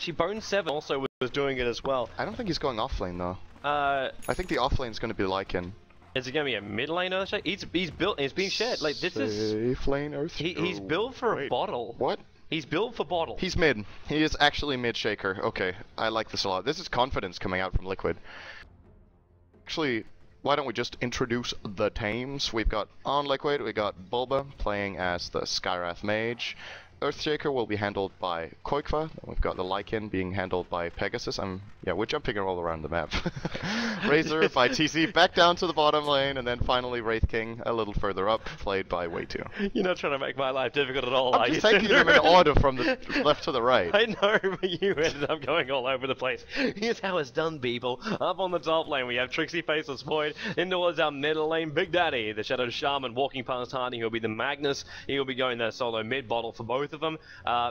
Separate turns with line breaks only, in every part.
Actually, Bone7 also was doing it as well.
I don't think he's going off lane though.
I
think the off lane is going to be Lycan.
Is it going to be a mid lane Earthshaker? He's built. He's being shared. Like this is.
Safe lane Earthshaker.
He's built for a bottle.
What?
He's built for bottle.
He's mid. He is actually mid shaker. Okay, I like this a lot. This is confidence coming out from Liquid. Actually, why don't we just introduce the teams? We've got on Liquid, we got Bulba playing as the Skywrath Mage. Earthshaker will be handled by qojqva. We've got the Lycan being handled by Pegasus. We're jumping all around the map. Razor by TC back down to the bottom lane, and then finally Wraith King a little further up, played by Way2.
You're not trying to make my life difficult at all,
I'm just taking them in order from the left to the right.
I know, but you ended up going all over the place. Here's how it's done, people. Up on the top lane, we have Trixie Faceless Void. In towards our middle lane, Big Daddy, the Shadow Shaman, walking past Hardy. He'll be the Magnus. He'll be going the solo mid bottle for both of them.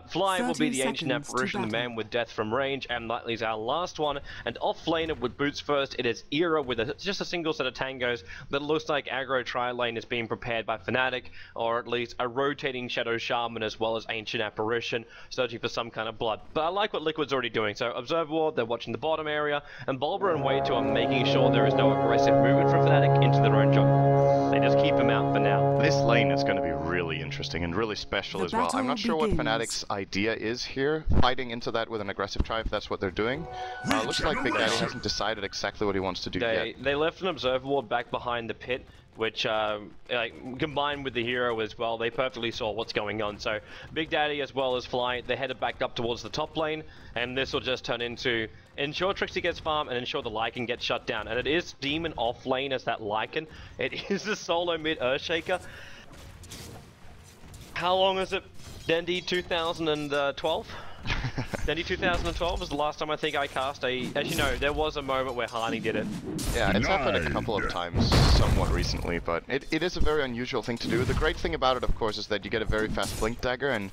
Fly will be the Ancient Apparition, the man with death from range, and Lightly's our last one. And off laner with boots first, it is Era with just a single set of tangos that looks like aggro tri-lane is being prepared by Fnatic, or at least a rotating Shadow Shaman as well as Ancient Apparition, searching for some kind of blood. But I like what Liquid's already doing. So Observer Ward, they're watching the bottom area, and Bulba and Way2 are making sure there is no aggressive movement from Fnatic into their own jungle. They just keep him out for now.
This lane is going to be really interesting and really special as well. I'm not sure what Fnatic's idea is here, fighting into that with an aggressive try if that's what they're doing. Looks like Big Daddy hasn't decided exactly what he wants to do yet.
They left an Observer Ward back behind the pit, which combined with the hero as well, they perfectly saw what's going on. So Big Daddy as well as Fly, they headed back up towards the top lane, and this will just turn into ensure Trixie gets farm and ensure the Lycan gets shut down. And it is Demon off lane as that Lycan. It is the solo mid Earthshaker. How long is it? Dendy 2012? Dendy 2012 was the last time I think I cast a... As you know, there was a moment where Harney did it.
Yeah, it's happened a couple of times somewhat recently, but it is a very unusual thing to do. The great thing about it, of course, is that you get a very fast blink dagger, and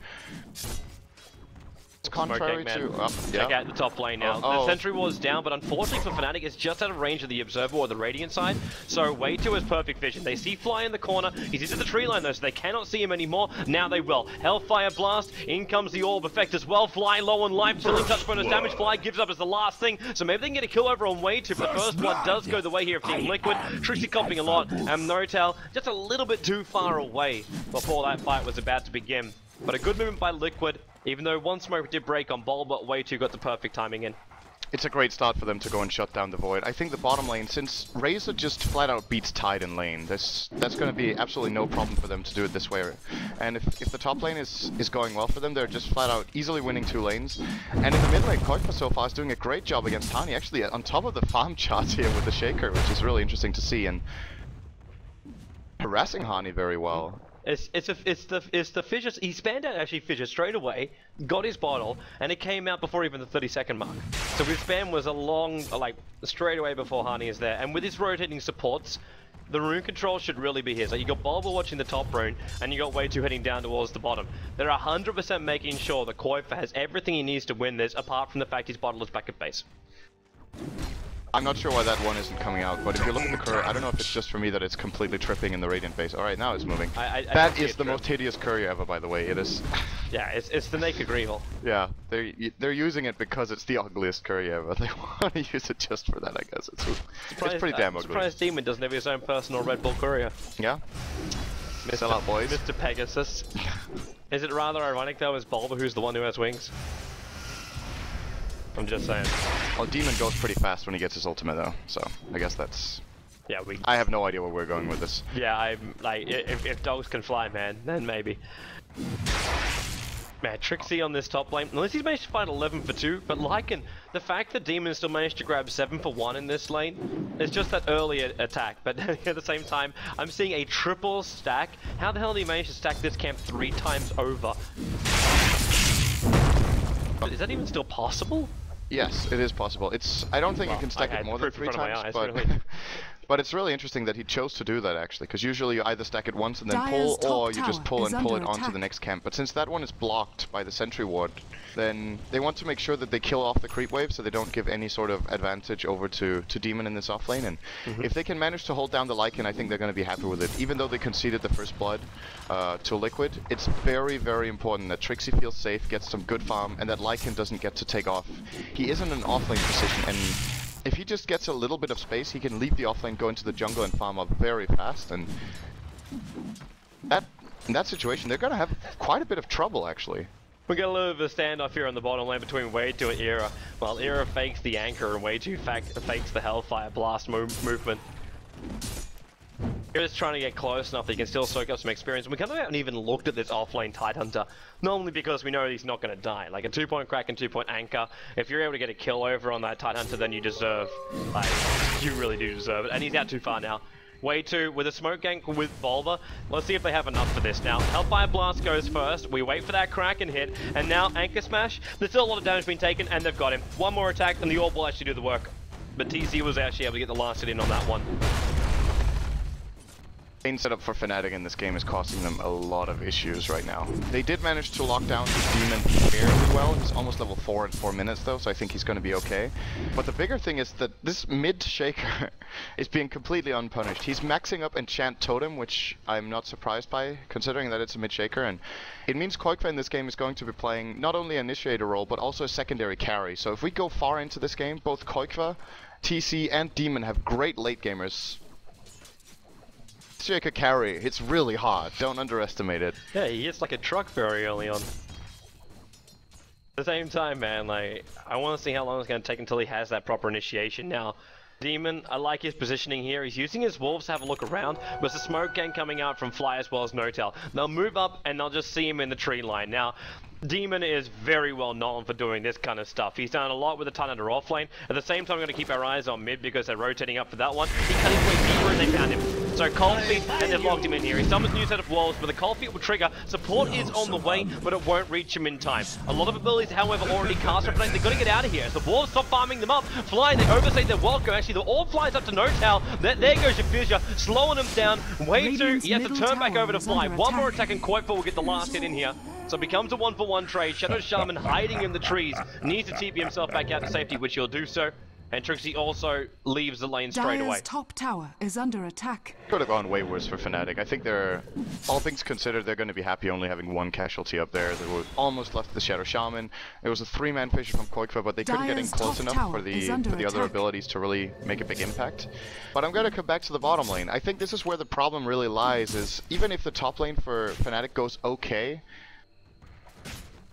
it's contrary to...
Check out the top lane now. The Sentry Wall is down, but unfortunately for Fnatic, it's just out of range of the Observer or the Radiant side, so Way2 has perfect vision. They see Fly in the corner, he's into the tree line though, so they cannot see him anymore. Now they will. Hellfire Blast, in comes the Orb effect as well. Fly low on life, killing touch bonus damage. Fly gives up as the last thing, so maybe they can get a kill over on Way2, but first blood does go the way here of Team Liquid. Trixie comping a lot, and Notel just a little bit too far away before that fight was about to begin. But a good movement by Liquid, even though one smoke did break on Bulba, but Way2 got the perfect timing in.
It's a great start for them to go and shut down the Void. I think the bottom lane, since Razor just flat out beats Tide in lane, that's going to be absolutely no problem for them to do it this way. And if the top lane is going well for them, they're just flat out easily winning 2 lanes. And in the mid lane, qojqva so far is doing a great job against Hani, actually on top of the farm charts here with the Shaker, which is really interesting to see, and harassing Hani very well.
It's the fissure. He spammed out actually fissure straight away, got his bottle, and it came out before even the 30-second mark. So his spam was a long, like straight away before Hani is there. And with his rotating supports, the rune control should really be his. Like you got Bulba watching the top rune, and you got Way2 heading down towards the bottom. They're 100% making sure that qojqva has everything he needs to win this, apart from the fact his bottle is back at base.
I'm not sure why that one isn't coming out, but if you look at the courier, I don't know if it's just for me that it's completely tripping in the Radiant base. Alright, now it's moving. That is the most hideous courier ever, by the way. It is...
Yeah, it's the naked Greevil.
Yeah, they're using it because it's the ugliest courier ever. They want to use it just for that, I guess. It's pretty damn ugly.
Surprised Demon doesn't have his own personal Red Bull courier.
Yeah? Sell out, boys.
Mr. Pegasus. Is it rather ironic, though, as Bulba who's the one who has wings? I'm just saying.
Well, Demon goes pretty fast when he gets his ultimate though, so I guess that's...
Yeah,
I have no idea where we're going with this.
Yeah, I'm like, if dogs can fly, man, then maybe. Man, Trixie on this top lane, unless he's managed to find 11 for 2, but Lycan, the fact that Demon still managed to grab 7 for 1 in this lane, it's just that early attack, but at the same time, I'm seeing a triple stack. How the hell did he manage to stack this camp 3 times over? Is that even still possible?
Yes, it is possible. I don't think you can stack it more than 3 times, but But it's really interesting that he chose to do that, actually, because usually you either stack it once and then
Dire's
pull, or
top
you just pull
tower
and pull
is
it
under
onto the
attack.
next camp. But since that one is blocked by the sentry ward, then they want to make sure that they kill off the creep wave so they don't give any sort of advantage over to Demon in this offlane. And if they can manage to hold down the Lycan, I think they're going to be happy with it. Even though they conceded the first blood to Liquid, it's very, very important that Trixie feels safe, gets some good farm, and that Lycan doesn't get to take off. He is in an offlane position, and if he just gets a little bit of space, he can leave the offlane, go into the jungle, and farm up very fast. And in that situation, they're going to have quite a bit of trouble, actually.
We got a little bit of a standoff here on the bottom lane between Wade2 and Era. While Era fakes the anchor and Wade2 fakes the Hellfire Blast movement. Era's trying to get close enough that he can still soak up some experience. And we kind of haven't even looked at this offlane Tidehunter. Normally because we know he's not going to die. Like a 2-point crack and 2-point anchor. If you're able to get a kill over on that Tidehunter, then you deserve, like, you really do deserve it. And he's out too far now. Wade2 with a smoke gank with Volva. Let's see if they have enough for this now. Hellfire Blast goes first. We wait for that crack and hit. And now Anchor Smash. There's still a lot of damage being taken and they've got him. One more attack and the Orb will actually do the work. But TC was actually able to get the last hit in on that one.
Main setup for Fnatic in this game is costing them a lot of issues right now. They did manage to lock down his Demon fairly well. He's almost level 4 in 4 minutes though, so I think he's going to be okay. But the bigger thing is that this mid-shaker is being completely unpunished. He's maxing up Enchant Totem, which I'm not surprised by, considering that it's a mid-shaker. And it means qojqva in this game is going to be playing not only an initiator role, but also a secondary carry. So if we go far into this game, both qojqva, TC, and Demon have great late gamers. Shaker carry, it's really hard, don't underestimate it.
Yeah, he hits like a truck very early on. At the same time, man, like, I want to see how long it's going to take until he has that proper initiation. Now, Demon, I like his positioning here. He's using his wolves to have a look around, but there's a smoke gang coming out from Fly as well as No-Tail. They'll move up and they'll just see him in the tree line. Now, Demon is very well known for doing this kind of stuff. He's done a lot with the Tidehunter offlane. At the same time, we're going to keep our eyes on mid because they're rotating up for that one. He cut his way deeper and they found him. So Cold Feet, and they've locked him in here. He summons a new set of walls, but the Cold Feet will trigger. Support is on the way, but it won't reach him in time. A lot of abilities, however, already cast for Fnatic. They've got to get out of here. As the Wolves stop farming them up, Fly, they overstay their welcome. Actually, the Orb flies up to No-Tail. There goes Jafisha, slowing him down. Wade2, he has to turn back over to Fly. One more attack and qojqva will get the last hit in here. So it becomes a 1-for-1 trade. Shadow Shaman hiding in the trees. Needs to TP himself back out to safety, which he'll do so. And Trixie also leaves the lane straight away.
Dire's top tower is under attack.
Could have gone way worse for Fnatic. I think they're, all things considered, they're going to be happy only having one casualty up there. They were almost left the Shadow Shaman. It was a 3-man fissure from qojqva, but they couldn't get in
Dire's
close
top
enough
tower
for the
is under
other
attack.
abilities to really make a big impact. But I'm going to come back to the bottom lane. I think this is where the problem really lies, is even if the top lane for Fnatic goes okay,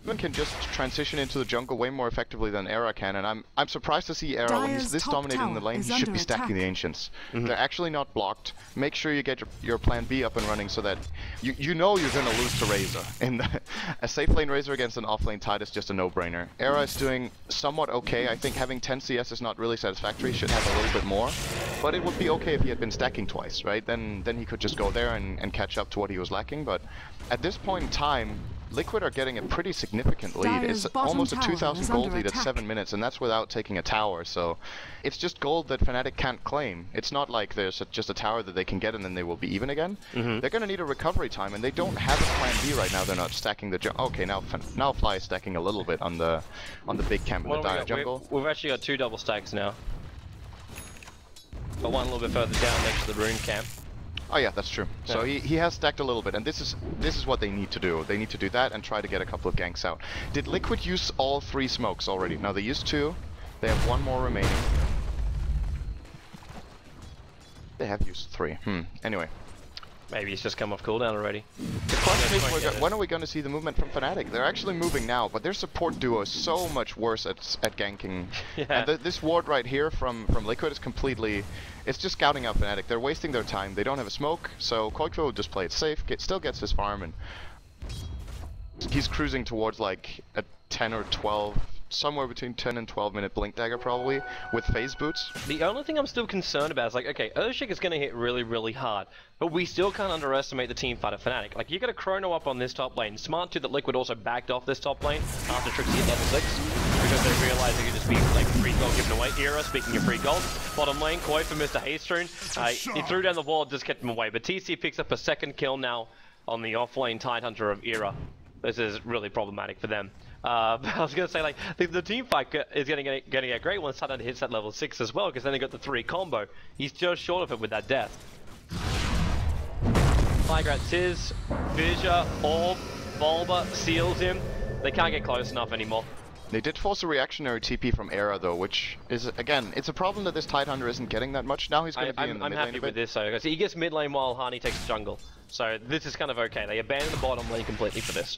Demon can just transition into the jungle way more effectively than Era can, and I'm surprised to see Era when he's
Dire's
this
top
dominated in the
tower
lane.
is
He should
under
be stacking
attack.
the Ancients. They're actually not blocked. Make sure you get your plan B up and running so that you know you're going to lose to Razor. A safe lane Razor against an off lane Tide is just a no-brainer. Era is doing somewhat okay. I think having 10 CS is not really satisfactory. He should have a little bit more. But it would be okay if he had been stacking twice, right? Then he could just go there and catch up to what he was lacking. But at this point in time, Liquid are getting a pretty significant lead.
Dire's
It's
bottom
almost a
tower
2,000
is
gold
under
lead at
attack.
7 minutes, and that's without taking a tower, so it's just gold that Fnatic can't claim. It's not like there's just a tower that they can get and then they will be even again. They're going to need a recovery time, and they don't have a plan B right now. They're not stacking the jungle. Okay, now Fly is stacking a little bit on the big camp in the Dire jungle.
We've actually got 2 double stacks now. But one a little bit further down next to the rune camp.
Oh yeah, that's true.
Yeah.
So he has stacked a little bit, and this is what they need to do. They need to do that and try to get a couple of ganks out. Did Liquid use all 3 smokes already? Now they used 2. They have 1 more remaining. They have used 3. Anyway.
Maybe it's just come off cooldown already.
The question is, when are we going to see the movement from Fnatic? They're actually moving now, but their support duo is so much worse at ganking.
Yeah.
And this ward right here from Liquid is completely... It's just scouting out Fnatic. They're wasting their time. They don't have a smoke, so qojqva will just play it safe, still gets his farm, and he's cruising towards like a 10 or 12... somewhere between 10 and 12 minute blink dagger probably, with phase boots.
The only thing I'm still concerned about is like, okay, Earthshaker is going to hit really, really hard, but we still can't underestimate the team fight of Fnatic. Like, you got a Chrono up on this top lane. Smart too that Liquid also backed off this top lane after Trixie at level 6, because they realized they could just be like free gold given away. Era, speaking of free gold, bottom lane, qojqva Mr. Haste Rune. He threw down the wall, just kept him away. But TC picks up a second kill now on the off-lane Tidehunter of Era. This is really problematic for them. I was going to say, like, the team fight is going to get great once Tidehunter hits that level 6 as well, because then they got the 3 combo. He's just short of it with that death. Flagrant Tiz, Fissure, Orb, Bulba seals him. They can't get close enough anymore.
They did force a reactionary TP from Era though, which is, again, it's a problem that this Tidehunter isn't getting that much. Now he's going to be in the mid lane. I'm happy
with this though. So he gets mid lane while Hani takes the jungle. So this is kind of okay. They abandon the bottom lane completely for this.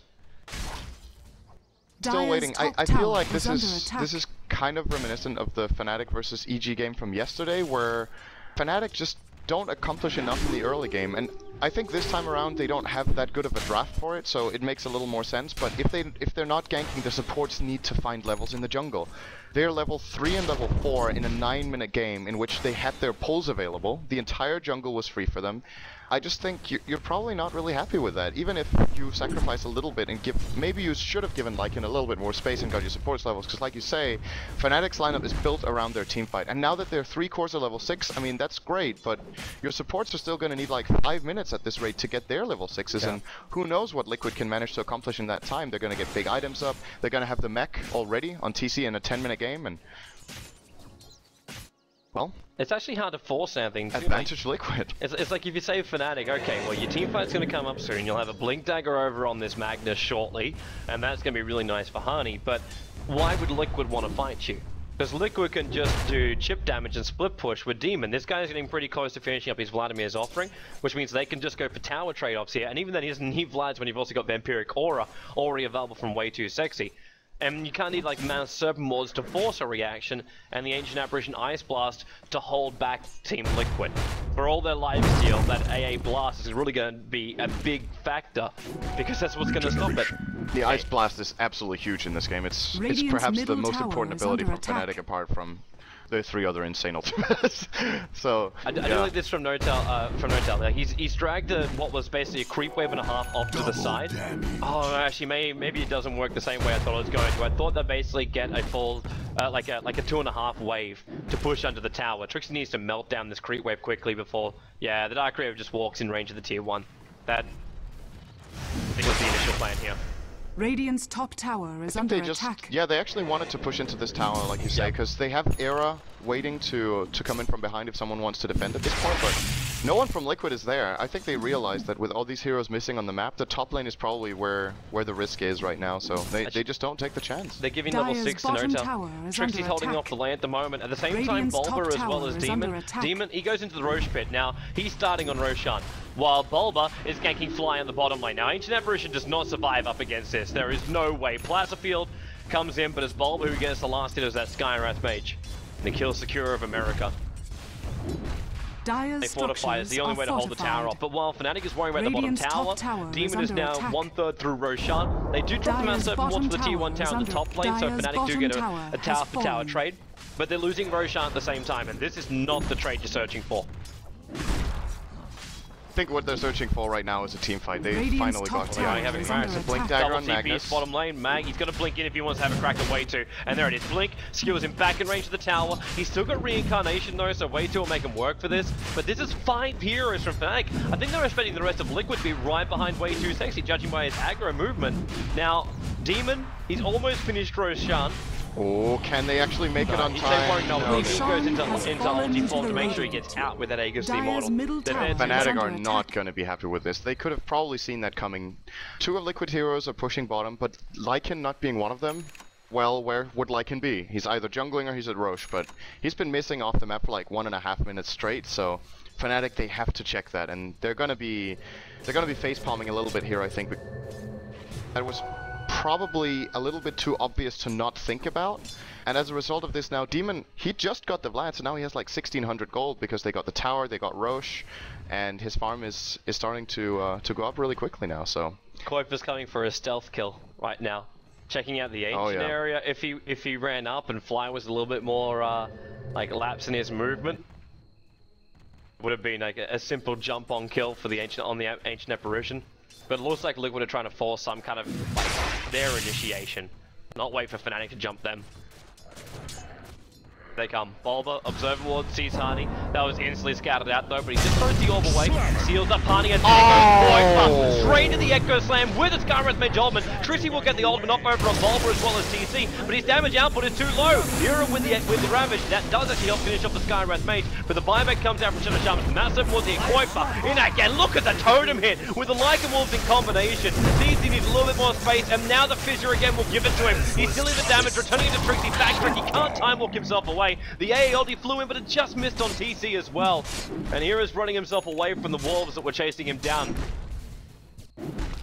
Still waiting. I feel like this is kind of reminiscent of the Fnatic versus EG game from yesterday, where Fnatic just don't accomplish enough in the early game, and I think this time around they don't have that good of a draft for it, so it makes a little more sense. But if they're not ganking, the supports need to find levels in the jungle. They're level 3 and level 4 in a 9-minute game in which they had their pulls available. The entire jungle was free for them. I just think you're probably not really happy with that, even if you sacrifice a little bit and maybe you should have given Lycan a little bit more space and got your supports levels, because like you say, Fnatic's lineup is built around their team fight, and now that their 3 cores are level 6, I mean, that's great, but your supports are still going to need like 5 minutes at this rate to get their level 6s, and who knows what Liquid can manage to accomplish in that time. They're going to get big items up, they're going to have the mech already on TC in a 10-minute game, and well,
it's actually hard to force anything.
Advantage Liquid.
It's like if you say Fnatic, okay, well your team fight's going to come up soon, you'll have a Blink Dagger over on this Magnus shortly, and that's going to be really nice for Hani, but why would Liquid want to fight you? Because Liquid can just do chip damage and split push with Demon. This guy's getting pretty close to finishing up his Vladimir's offering, which means they can just go for tower trade-offs here, and even then he doesn't need Vlad's when you've also got Vampiric Aura already available from Way Too Sexy. And you can't need like Mana Serpent Wards to force a reaction, and the Ancient Apparition Ice Blast to hold back Team Liquid. For all their life steal, that AA Blast is really going to be a big factor, because that's what's going to stop it.
The Ice Blast is absolutely huge in this game. It's perhaps the most important ability from Fnatic apart from the 3 other insane ultimates. So
I do like this from Notel. He's dragged what was basically a creep wave and a half off to the side. Oh, actually, maybe it doesn't work the same way I thought it was going to. I thought they'd basically get a full, like a 2.5 wave to push under the tower. Trixie needs to melt down this creep wave quickly before, the Dark Reaver just walks in range of the tier 1. That, I think, was the initial plan here.
Radiant's top tower is under attack.
Yeah, they actually wanted to push into this tower, like you say, because they have Era waiting to come in from behind if someone wants to defend at this point, but no one from Liquid is there. I think they realized that with all these heroes missing on the map, the top lane is probably where the risk is right now, so they just don't take the chance.
They're giving level 6 to Notel. Trixie's holding off the lane at the moment. At the same time, Bulba as well as Demon. Demon, he goes into the Roche pit. Now, he's starting on Roshan, while Bulba is ganking Fly on the bottom lane. Now, Ancient Apparition does not survive up against this. There is no way. Plaza Field comes in, but it's Bulba who gets the last hit as that Skywrath Mage. And he kills Secure of America. They fortify is the only way to hold the tower off. But while Fnatic is worrying about the bottom tower, Demon is now 1/3 through Roshan. They do drop the Mana Serpent Wards for the tier 1 tower in the top lane, so Fnatic do get a tower for tower trade. But they're losing Roshan at the same time, and this is not the trade you're searching for.
I think what they're searching for right now is a team fight. They finally got it.
Having
a Blink Dagger on Magnus.
Bottom lane, he's going to blink in if he wants to have a crack at Way Too. And there it is. Blink skewers him back in range of the tower. He's still got Reincarnation though, so Way Too will make him work for this. But this is 5 heroes from Fnatic. I think they're expecting the rest of Liquid to be right behind Way Too Sexy, judging by his aggro movement. Now, Demon, he's almost finished Roshan.
Oh, can they actually make it on time?
No, he goes into ulti form to make sure he gets out with that Aegis model.
Fnatic are not going to be happy with this. They could have probably seen that coming. 2 of Liquid heroes are pushing bottom, but Lycan not being one of them, well, where would Lycan be? He's either jungling or he's at Roche, but he's been missing off the map for like 1.5 minutes straight, so Fnatic, they have to check that, and they're gonna be face palming a little bit here, I think. That was probably a little bit too obvious to not think about, and as a result of this now, Demon, he just got the Vlad, so now he has like 1600 gold because they got the tower, they got Roche, and his farm is starting to go up really quickly now. So
qojqva's coming for a stealth kill right now, checking out the ancient area. If he ran up and Fly was a little bit more like lapse in his movement, would have been like a simple jump on kill for the ancient apparition. But it looks like Liquid are trying to force some kind of like their initiation, not wait for Fnatic to jump them. They come. Bulba, Observer Ward, sees Harney. That was instantly scouted out though, but he just throws the orb away. Seals up Harney and there goes straight to the Echo Slam with a Skywrath Mage Ultimate. Trixie will get the ultimate off over on Bulba as well as TC, but his damage output is too low. Hero with the Ravage, that does actually help finish off the Skywrath Mage, but the buyback comes out from Shadow Shaman. Massive was the qojqva in again. Look at the totem hit with the Lycan Wolves in combination. TC needs a little bit more space, and now the Fissure again will give it to him. He's still in the damage, returning it to Trixie. Backtrack, he can't time walk himself away. The AALD flew in, but it just missed on TC as well. And here is running himself away from the wolves that were chasing him down.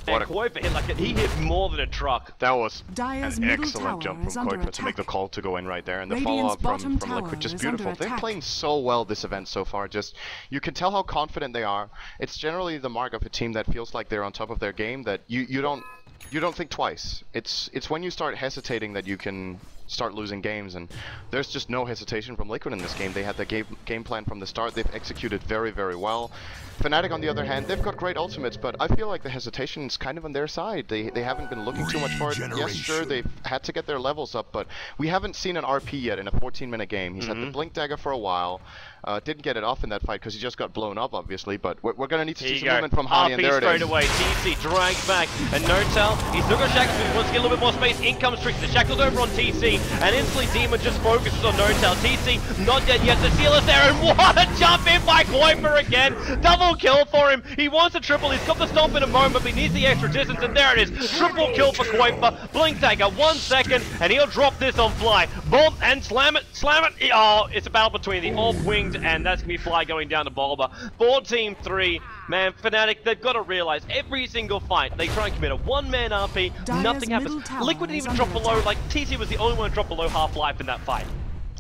And qojqva hit like he hit more than a truck.
That was
Dyer's
an excellent jump from qojqva to make the call to go in right there, and the follow-up from Liquid just beautiful. They're playing so well this event so far. Just you can tell how confident they are. It's generally the mark of a team that feels like they're on top of their game, that you don't think twice. It's when you start hesitating that you can start losing games, and there's just no hesitation from Liquid in this game. They had the game plan from the start. They've executed very, very well. Fnatic, on the other hand, they've got great ultimates, but I feel like the hesitation is kind of on their side. They haven't been looking too much for it. Yes, sure, they've had to get their levels up, but we haven't seen an RP yet in a 14-minute game. He's had the Blink Dagger for a while. Didn't get it off in that fight because he just got blown up, obviously, but we're going to need to see some movement from Hani, and there it is.
Straight away, TC drags back, and No-Tell, he's still got Shackles, but he wants to get a little bit more space. In comes Trixie, the Shackles over on TC, and instantly Demon just focuses on No-Tell. TC, not dead yet, the seal is there, and what a jump in by qojqva again! Double kill for him, he wants a triple, he's got the stomp in a moment, but he needs the extra distance, and there it is, triple kill for qojqva. Blink Dagger, 1 second, and he'll drop this on Fly. Boom, and slam it! Oh, it's a battle between the Orb-Winged, and that's going to be Fly going down to Bulba. 4-3. Man, Fnatic, they've got to realize every single fight, they try and commit a one-man RP, nothing happens. Liquid didn't even drop below, like TC was the only one to drop below half-life in that fight.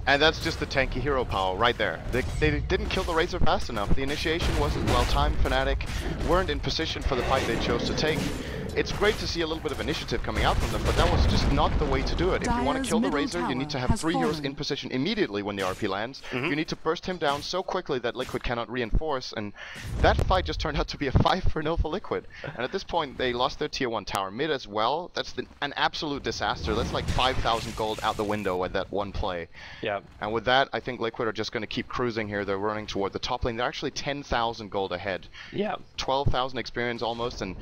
And that's just the tanky hero power right there. They didn't kill the Razor fast enough. The initiation wasn't well timed. Fnatic weren't in position for the fight they chose to take. It's great to see a little bit of initiative coming out from them, but that was just not the way to do it. If you want to kill the Razor, you need to have 3 heroes in position immediately when the RP lands. You need to burst him down so quickly that Liquid cannot reinforce, and that fight just turned out to be a 5-0 for Liquid. And at this point, they lost their tier 1 tower mid as well. That's an absolute disaster. That's like 5,000 gold out the window with that one play. Yeah. And with that, I think Liquid are just going to keep cruising here. They're running toward the top lane. They're actually 10,000 gold ahead. Yeah. 12,000 experience almost, and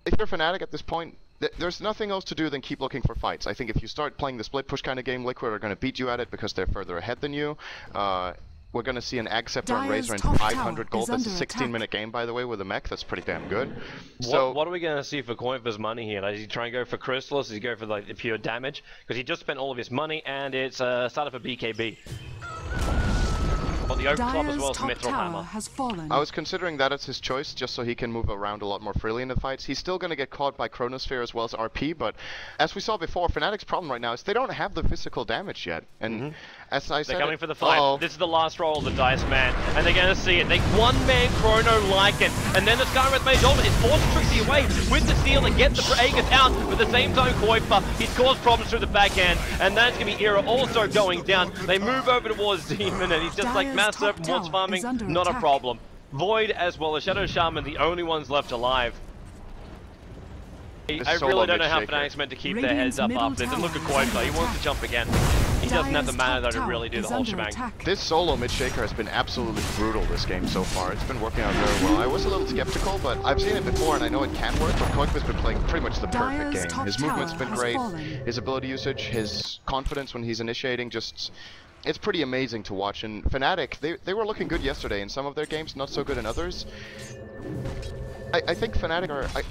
if you're Fnatic at this point, there's nothing else to do than keep looking for fights. I think if you start playing the split push kind of game, Liquid are going to beat you at it because they're further ahead than you. We're going to see an Ag Scepter on Razor and 500 gold. That's a 16-minute game, by the way, with a mech. That's pretty damn good. So,
what are we going to see for qojqva's money here? Like, does he try and go for crystals? Does he go for like the pure damage? Because he just spent all of his money, and it's started for BKB. Well, the Oak Club as well as Mithril Hammer.
Has fallen.
I was considering that as his choice, just so he can move around a lot more freely in the fights. He's still going to get caught by Chronosphere as well as RP, but as we saw before, Fnatic's problem right now is they don't have the physical damage yet. And as I said,
they're coming for the fight. This is the last roll of the dice, man, and they're going to see it. They one-man Chrono Lycan, and then the Skywrath Mage Ultimate is forced Trixie away with the steal and get the Aegis out, but at the same time qojqva, he's caused problems through the backhand, and that's going to be Era also going down. They move over towards Demon, and he's just like, Massive, what's farming? Not a problem. Void as well as Shadow Shaman, the only ones left alive. I really don't know how Fnatic's meant to keep their heads up after this. And look at qojqva, he wants to jump again. He doesn't have the mana though to really do the whole shebang.
This solo Midgame has been absolutely brutal this game so far. It's been working out very well. I was a little skeptical, but I've seen it before and I know it can work, but qojqva's been playing pretty much the perfect game. His movement's been great, his ability usage, his confidence when he's initiating, just... it's pretty amazing to watch. And Fnatic, they were looking good yesterday in some of their games, not so good in others. I think Fnatic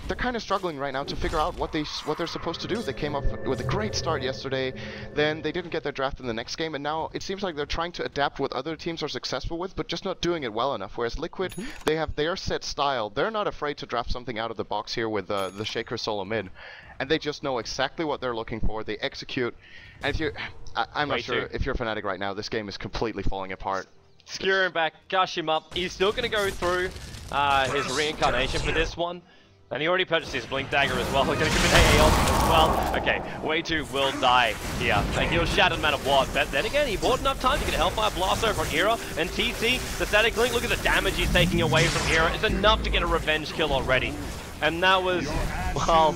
they're kind of struggling right now to figure out what they're supposed to do. They came up with a great start yesterday, then they didn't get their draft in the next game, and now it seems like they're trying to adapt what other teams are successful with, but just not doing it well enough. Whereas Liquid, they have their set style. They're not afraid to draft something out of the box here with the Shaker solo mid, and they just know exactly what they're looking for. They execute, and if I'm not sure if you're Fnatic right now, this game is completely falling apart.
Skewer him back, gush him up. He's still going to go through his reincarnation for this one. And he already purchased his Blink Dagger as well. We're going to commit AA ultimate as well. Okay, Way2 will die here. Like, he'll shatter no matter what. But then again, he bought enough time to get a Hellfire Blast over on Era. And TC, the Static Link, look at the damage he's taking away from Era. It's enough to get a revenge kill already. And that was, well...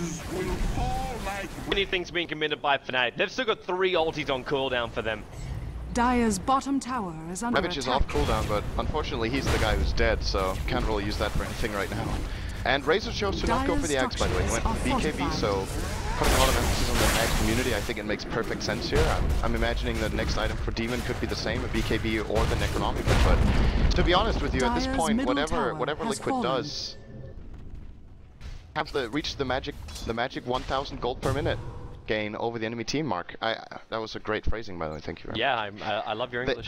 Many things being committed by Fnatic. They've still got 3 ultis on cooldown for them.
Dire's bottom tower is under
Ravage is
attack.
off cooldown, but unfortunately he's the guy who's dead, so can't really use that for anything right now. And Razor chose to not go for the Axe, by the way. He went for BKB, so putting a lot of emphasis on the Axe community, I think it makes perfect sense here. I'm imagining the next item for Demon could be the same, a BKB or the Necronomicon, but to be honest with you, at this point, whatever Liquid does, have to reach the magic 1,000 gold per minute gain over the enemy team mark. That was a great phrasing, by the way. Thank you very much.
Yeah, I love your English.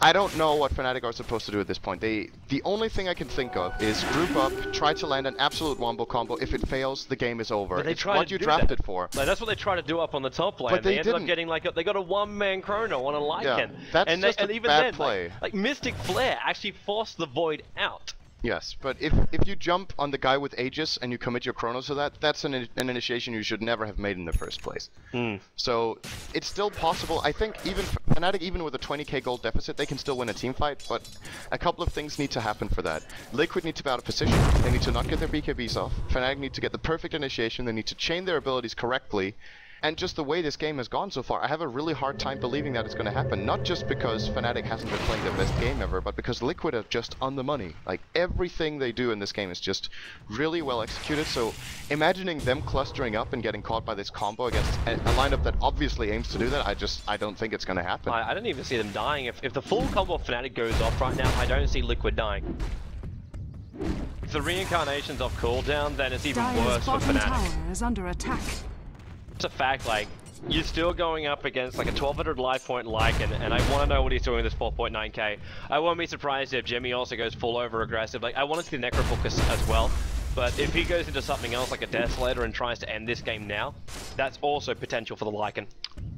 I don't know what Fnatic are supposed to do at this point. The only thing I can think of is group up, try to land an absolute wombo combo. If it fails, the game is over. It's what you drafted for.
Like, that's what they try to do up on the top lane.
But they
ended up getting like they got a one-man chrono on a Lycan.
Yeah, that's just a bad play.
Like Mystic Flare actually forced the Void out.
Yes, but if you jump on the guy with Aegis and you commit your chronos to that, that's an initiation you should never have made in the first place. So it's still possible. I think even Fnatic, even with a 20k gold deficit, they can still win a team fight, but a couple of things need to happen for that. Liquid need to be out of position. They need to not get their BKBs off. Fnatic need to get the perfect initiation. They need to chain their abilities correctly. And just the way this game has gone so far, I have a really hard time believing that it's going to happen. Not just because Fnatic hasn't been playing their best game ever, but because Liquid are just on the money. Like, everything they do in this game is just really well executed. So, imagining them clustering up and getting caught by this combo against a lineup that obviously aims to do that, I don't think it's going to happen.
I don't even see them dying. If the full combo of Fnatic goes off right now, I don't see Liquid dying. If the reincarnation's off cooldown, then it's even worse for Fnatic.
Tower is under attack.
It's a fact, like, you're still going up against like a 1200 life point Lycan, and I want to know what he's doing with this 4.9k. I won't be surprised if Jimmy also goes full over aggressive. Like, I want to see the Necro focus as well, but if he goes into something else like a Desolator and tries to end this game now, that's also potential for the Lycan.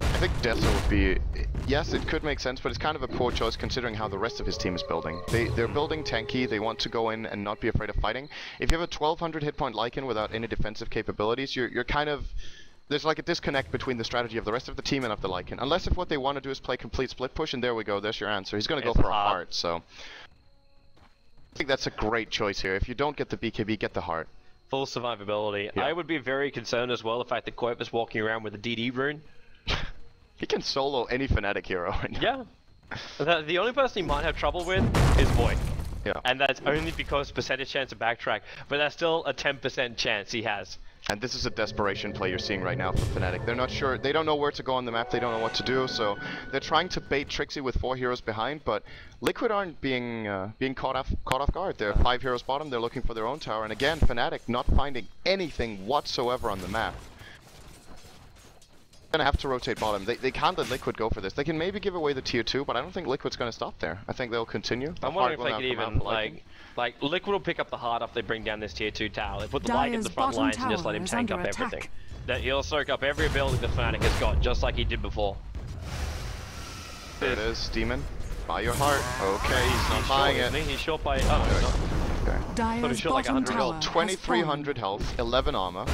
I think Deso would be... Yes, it could make sense, but it's kind of a poor choice considering how the rest of his team is building. They're building tanky, they want to go in and not be afraid of fighting. If you have a 1200 hit point Lycan without any defensive capabilities, you're kind of... There's like a disconnect between the strategy of the rest of the team and of the Lycan. Unless if what they want to do is play complete split push, and there we go, there's your answer. He's going to go for a heart, so... I think that's a great choice here. If you don't get the BKB, get the heart.
Full survivability. Yeah. I would be very concerned as well the fact that qojqva's walking around with a DD rune.
He can solo any Fnatic hero right now.
Yeah. The only person he might have trouble with is Void.
Yeah.
And that's only because percentage chance to backtrack, but that's still a 10% chance he has.
And this is a desperation play you're seeing right now from Fnatic. They're not sure, they don't know where to go on the map, they don't know what to do, so they're trying to bait Trixie with 4 heroes behind, but Liquid aren't being caught off guard. They're 5 heroes bottom, they're looking for their own tower, and again, Fnatic not finding anything whatsoever on the map. They're gonna have to rotate bottom. They can't let Liquid go for this. They can maybe give away the tier 2, but I don't think Liquid's gonna stop there. I think they'll continue.
I'm wondering if they could even, like, Liquid will pick up the heart after they bring down this tier 2 tower. They put the Lycan in the front lines and just let him tank up everything. That he'll soak up every ability the Fnatic has got, just like he did before.
There it is, Demon. Buy your heart. Okay, he's not buying it.
He's short by... Oh, no, he's not.
Dire's bottom tower
2300 health, 11 armor.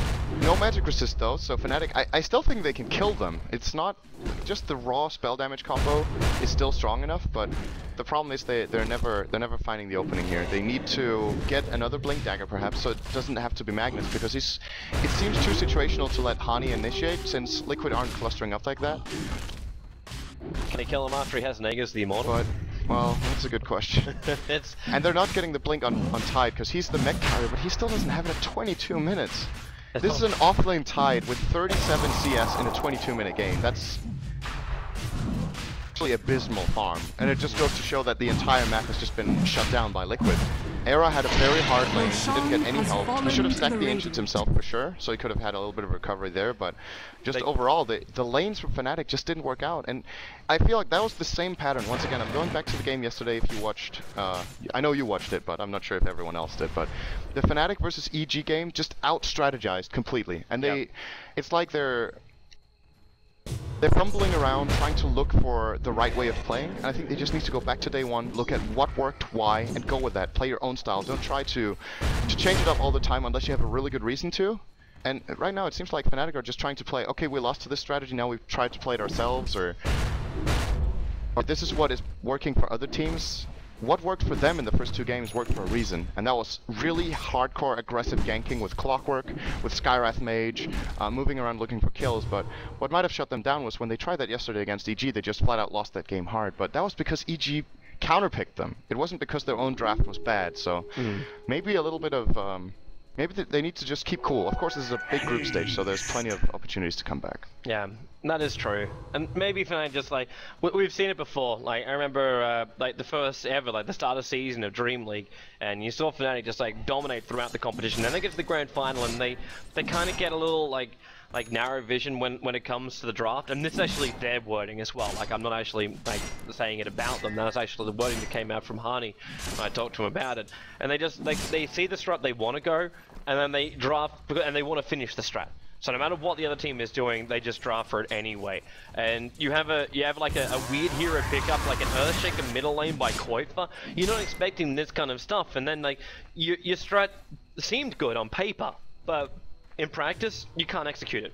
No magic resist though, so Fnatic, I still think they can kill them. It's not just the raw spell damage combo is still strong enough, but the problem is they're never finding the opening here. They need to get another Blink Dagger perhaps, so it doesn't have to be Magnus, because it seems too situational to let Hani initiate since Liquid aren't clustering up like that.
Can he kill him after he has Nagas the Immortal?
But, well, that's a good question. And they're not getting the blink on Tide, because he's the mech carrier, but he still doesn't have it at 22 minutes. This is an offlane Tide with 37 CS in a 22-minute game. That's actually abysmal farm, and it just goes to show that the entire map has just been shut down by Liquid. Era had a very hard lane, he didn't get any help. He should have stacked the Ancients himself for sure, so he could have had a little bit of recovery there, but just overall, the lanes from Fnatic just didn't work out, and I feel like that was the same pattern. Once again, I'm going back to the game yesterday. If you watched, I know you watched it, but I'm not sure if everyone else did, but the Fnatic versus EG game just out-strategized completely, and it's like they're fumbling around trying to look for the right way of playing, and I think they just need to go back to day one, look at what worked, why, and go with that. Play your own style. Don't try to change it up all the time unless you have a really good reason to. And right now it seems like Fnatic are just trying to play, okay, we lost to this strategy, now we've tried to play it ourselves, or this is what is working for other teams. what worked for them in the first 2 games worked for a reason, and that was really hardcore aggressive ganking with Clockwork, with Skywrath Mage, moving around looking for kills. But what might have shut them down was when they tried that yesterday against EG, they just flat out lost that game hard. But that was because EG counterpicked them. It wasn't because their own draft was bad. So maybe a little bit of maybe they need to just keep cool. Of course, this is a big group stage, so there's plenty of opportunities to come back.
Yeah, that is true. And maybe Fnatic just like, we've seen it before. Like, I remember like the first ever, like the start of season of Dream League, and you saw Fnatic just like dominate throughout the competition. Then they get to the grand final, and they kind of get a little like narrow vision when it comes to the draft. And this is actually their wording as well. Like, I'm not actually like saying it about them. That's actually the wording that came out from Hani when I talked to him about it. And they just they see the strat they want to go, and then they draft and they want to finish the strat. So no matter what the other team is doing, they just draft for it anyway. And you have like a weird hero pickup, like an Earthshaker middle lane by qojqva. You're not expecting this kind of stuff, and then like your strat seemed good on paper, but in practice you can't execute it.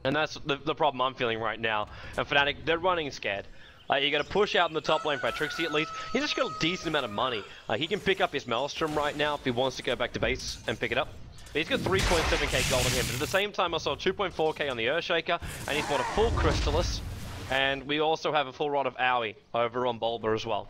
And that's the problem I'm feeling right now. And Fnatic, they're running scared. You got to push out in the top lane for Trixie at least. He's actually got a decent amount of money. He can pick up his Maelstrom right now if he wants to go back to base and pick it up. But he's got 3.7k gold on him. But at the same time, I saw 2.4k on the Earthshaker, and he's got a full Crystallis. And we also have a full rod of Owie over on Bulba as well.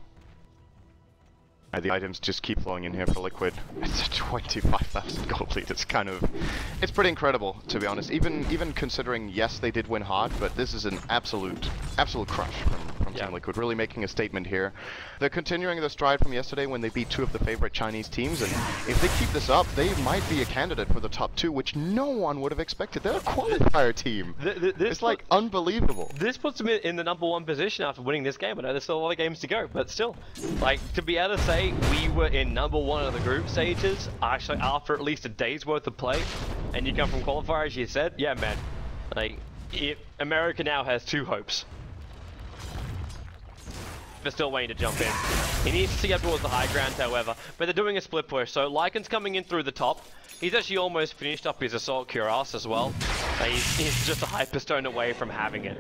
The items just keep flowing in here for Liquid. It's a 25,000 gold lead. It's pretty incredible, to be honest. Even considering, yes, they did win hard, but this is an absolute crush from Team Liquid, really making a statement here. They're continuing their stride from yesterday when they beat 2 of the favorite Chinese teams, and if they keep this up, they might be a candidate for the top 2, which no one would have expected. They're a qualifier team. It's like unbelievable.
This puts them in the #1 position after winning this game. I know there's still a lot of games to go, but still, like, to be able to say we were in #1 of the group stages, actually after at least a day's worth of play, and you come from qualifier, as you said, yeah, man. Like, America now has 2 hopes. They're still waiting to jump in. He needs to see up towards the high ground, however, but they're doing a split push, so Lycan's coming in through the top. He's actually almost finished up his Assault Cuirass as well. He's just a Hyperstone away from having it.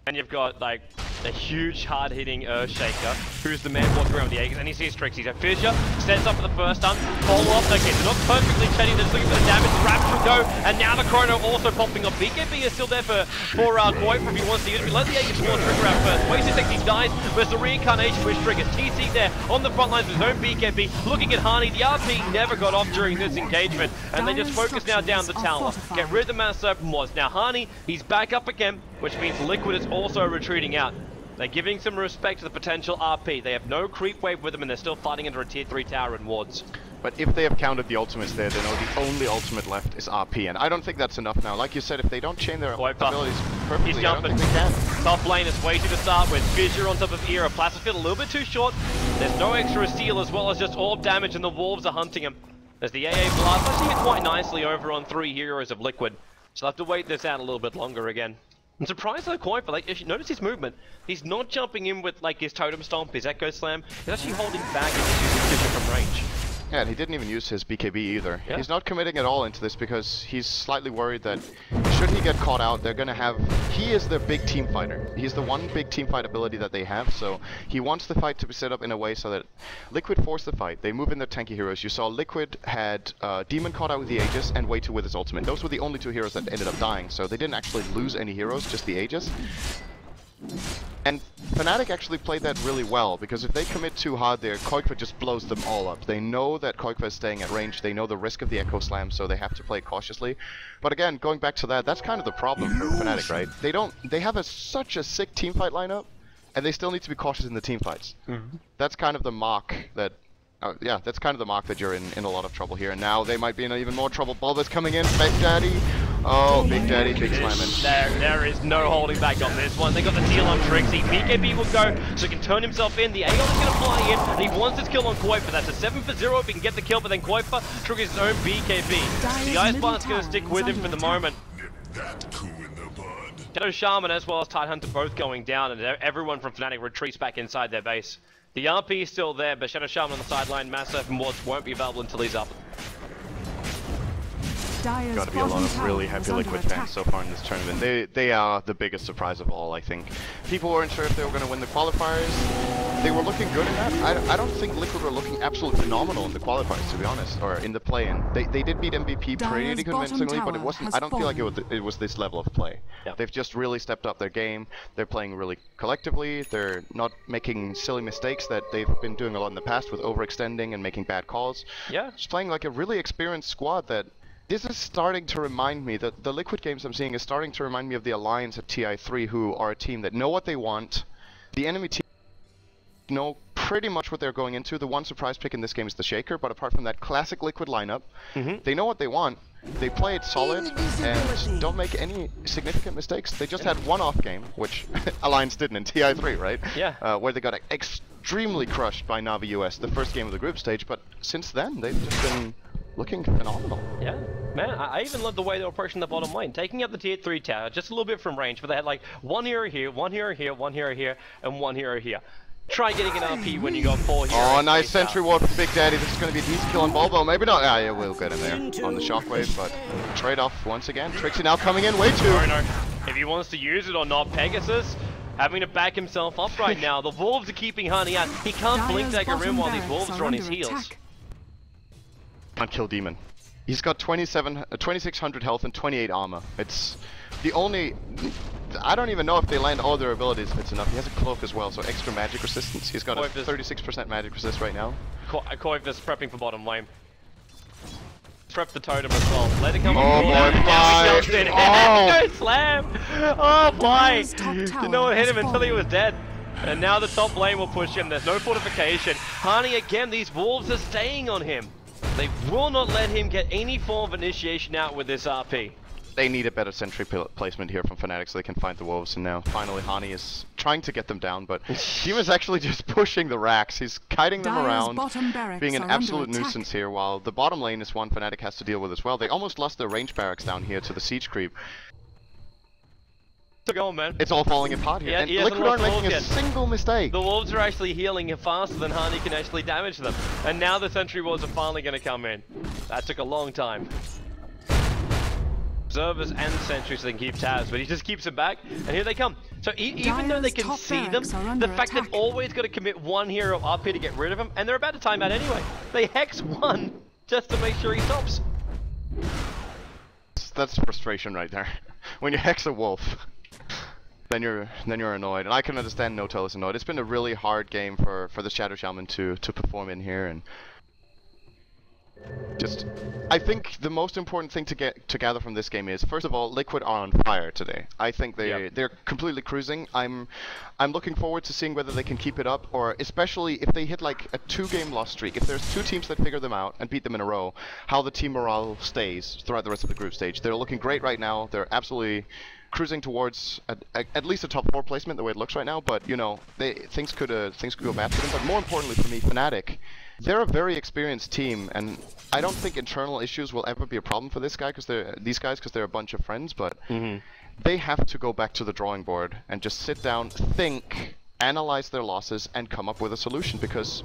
And you've got, like, a huge hard-hitting Earthshaker, who's the man walking around with the Aegis, and he sees Trixie. So Fissure sets up for the first stun, follow up, okay, they're not perfectly chatting, they're just looking for the damage, Rapture go, and now the Chrono also popping up. BKB is still there for qojqva if he wants to use it, but let the Aegis more trigger out first. Wasted Sexy dies, but the reincarnation wish trigger. TC there on the front lines with his own BKB, looking at Hani. The RP never got off during this engagement, and they just focus now down the tower. Get rid of the Mana Serpent was. Now Hani, he's back up again, which means Liquid is also retreating out. They're giving some respect to the potential RP. They have no creep wave with them, and they're still fighting under a tier 3 tower in wards.
But if they have counted the ultimates there, they know the only ultimate left is RP, and I don't think that's enough now. Like you said, if they don't chain their abilities perfectly, I don't think they can.
Top lane is waiting to start with. Fissure on top of Era. Placifield a little bit too short. There's no extra steal, as well as just orb damage, and the Wolves are hunting him. There's the AA Blast. Actually hit quite nicely over on 3 heroes of Liquid. So they'll have to wait this out a little bit longer again. I'm surprised though, qojqva, like, if you notice his movement, he's not jumping in with like his Totem Stomp, his Echo Slam, he's actually holding back and he's using Fissure from range.
Yeah, and he didn't even use his BKB either.
Yeah.
He's not committing at all into this because he's slightly worried that should he get caught out, they're gonna have... He is their big team fighter. He's the one big team fight ability that they have, so he wants the fight to be set up in a way so that Liquid force the fight. They move in their tanky heroes. You saw Liquid had Demon caught out with the Aegis and Wei2 with his ultimate. Those were the only 2 heroes that ended up dying, so they didn't actually lose any heroes, just the Aegis. And Fnatic actually played that really well, because if they commit too hard there, qojqva just blows them all up. They know that qojqva is staying at range, they know the risk of the Echo Slam, so they have to play cautiously. But again, going back to that, that's kind of the problem for Fnatic, right? They have such a sick teamfight lineup, and they still need to be cautious in the teamfights. That's kind of the mark that... yeah, that's kind of the mark that you're in a lot of trouble here, and now they might be in even more trouble. Bulba's coming in, Big Daddy. Oh, Big Daddy, big slamming.
There is no holding back on this one. They got the seal on Trixie. BKB will go, so he can turn himself in. The Aeon is going to fly in, and he wants his kill on qojqva. That's a 7 for 0 if he can get the kill, but then qojqva triggers his own BKB. The Ice Blast is going to stick with him for the moment. Shadow Shaman as well as Tidehunter both going down, and everyone from Fnatic retreats back inside their base. The RP is still there, but Shadow Shaman on the sideline, Massive and Wards won't be available until he's up.
Dire's
Got to be a lot
bottom
of
tower
really
is
heavy
under
Liquid
attack.
fans so far in this tournament. They are the biggest surprise of all, I think. People weren't sure if they were going to win the qualifiers. They were looking good in that. I don't think Liquid were looking absolutely phenomenal in the qualifiers, to be honest, or in the play-in. They did beat MVP pretty convincingly, but it wasn't. I don't feel like it was this level of play.
Yeah.
They've just really stepped up their game. They're playing really collectively. They're not making silly mistakes that they've been doing a lot in the past with overextending and making bad calls.
Yeah.
Just playing like a really experienced squad that. This is starting to remind me that the Liquid games I'm seeing is starting to remind me of the Alliance at TI3, who are a team that know what they want. The enemy team know pretty much what they're going into. The one surprise pick in this game is the Shaker, but apart from that classic Liquid lineup, they know what they want. They play it solid and don't make any significant mistakes. They just had one off game, which Alliance didn't in TI3, right?
Yeah.
Where they got extremely crushed by Navi US the first game of the group stage, but since then they've just been looking phenomenal.
Yeah, man, I even love the way they were approaching the bottom lane, taking out the tier 3 tower just a little bit from range, but they had like one hero here, one hero here, one hero here, and one hero here. Try getting an RP when you got 4 heroes.
Oh, nice sentry ward from Big Daddy. This is going to be a decent kill on Bulbo. Maybe not. Ah, yeah, we'll get him there on the shockwave, but trade-off once again. Trixie now coming in way too.
No. If he wants to use it or not, Pegasus having to back himself up right now. The Wolves are keeping Honey out. He can't blink dagger rim while these Wolves are on his heels.
Can't kill Demon. He's got 2600 health and 28 armor. It's the only... I don't even know if they land all their abilities if it's enough. He has a cloak as well, so extra magic resistance. He's got a 36% magic resist right now.
qojqva's prepping for bottom lane. Prep the totem as well. Let it come
Oh boy, fly!
No slam! Oh boy! You know what hit him until he was dead. And now the top lane will push him. There's no fortification. Hani again, these Wolves are staying on him. They will not let him get any form of initiation out with this RP.
They need a better sentry placement here from Fnatic so they can find the Wolves, and now finally Hani is trying to get them down, but Demon's actually just pushing the racks. He's kiting them around, being an absolute nuisance here, while the bottom lane is one Fnatic has to deal with as well. They almost lost their range barracks down here to the siege creep.
Going, man.
It's all falling apart here, and Liquid aren't making a single mistake.
The Wolves are actually healing faster than Hani can actually damage them, and now the sentry wards are finally going to come in. That took a long time. Observers and sentries can keep tabs, but he just keeps them back, and here they come. So even though they can see them, the fact they've always got to commit one hero up here to get rid of him, and they're about to time out anyway. They hex one just to make sure he stops.
That's frustration right there. When you hex a wolf, then you're annoyed, and I can understand Notel is annoyed. It's been a really hard game for the Shadow Shaman to perform in here, and just, I think the most important thing to gather from this game is, first of all, Liquid are on fire today. I think they're completely cruising. I'm looking forward to seeing whether they can keep it up, or especially if they hit like a 2-game loss streak. If there's 2 teams that figure them out and beat them in a row, how the team morale stays throughout the rest of the group stage. They're looking great right now. They're absolutely cruising towards at least a top 4 placement the way it looks right now. But you know, things could go bad for them. But more importantly for me, Fnatic. They're a very experienced team, and I don't think internal issues will ever be a problem for these guys because they're a bunch of friends. But they have to go back to the drawing board and just sit down, think, analyze their losses, and come up with a solution. Because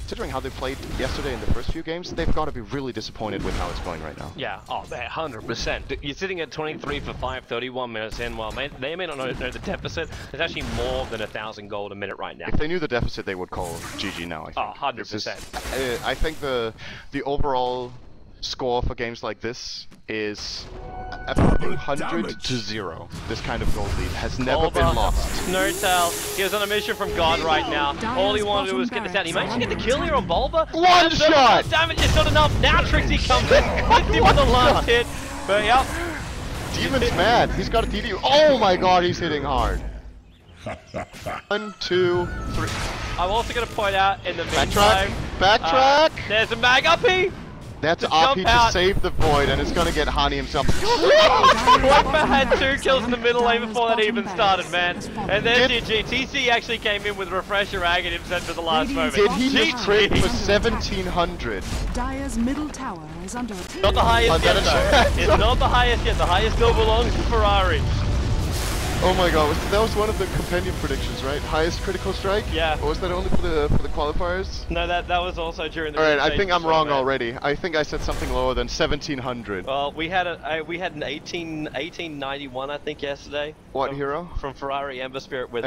considering how they played yesterday in the first few games, they've got to be really disappointed with how it's going right now.
Yeah, oh man, 100%. You're sitting at 23 for 5, 31 minutes in, while they may not know the deficit. There's actually more than 1,000 gold a minute right now.
If they knew the deficit, they would call GG now, I think.
Oh, 100%.
I think the overall score for games like this is 100-0. This kind of gold lead has never been lost.
No tell. He was on a mission from God right now. All he wanted to do was get this out. He managed to get the kill here on Bulba.
One shot!
Damage is not enough. Now Trixie comes in. Clipped him with the last hit. But yep.
Demon's mad. He's got a DD. Oh my god, he's hitting hard. 1, 2, 3.
I'm also going to point out in the meantime.
Backtrack!
There's a mag uppy.
That's RP to save the void, and it's gonna get Hani himself.
qojqva had 2 kills in the middle lane before that even started, man. And then GG. TC actually came in with Refresher Ag and himself for the last moment.
Did he just trade for 1,700?
Dire's middle tower is under attack.
Not the highest yet, though. It's not the highest yet. The highest still belongs to Ferrari.
Oh my god, that was one of the companion predictions, right? Highest critical strike?
Yeah.
Or was that only for the qualifiers?
No, that was also during the.
Alright, I think I'm wrong already. I think I said something lower than 1700.
Well, we had an 1891 I think yesterday.
What hero?
From Ferrari Ember Spirit with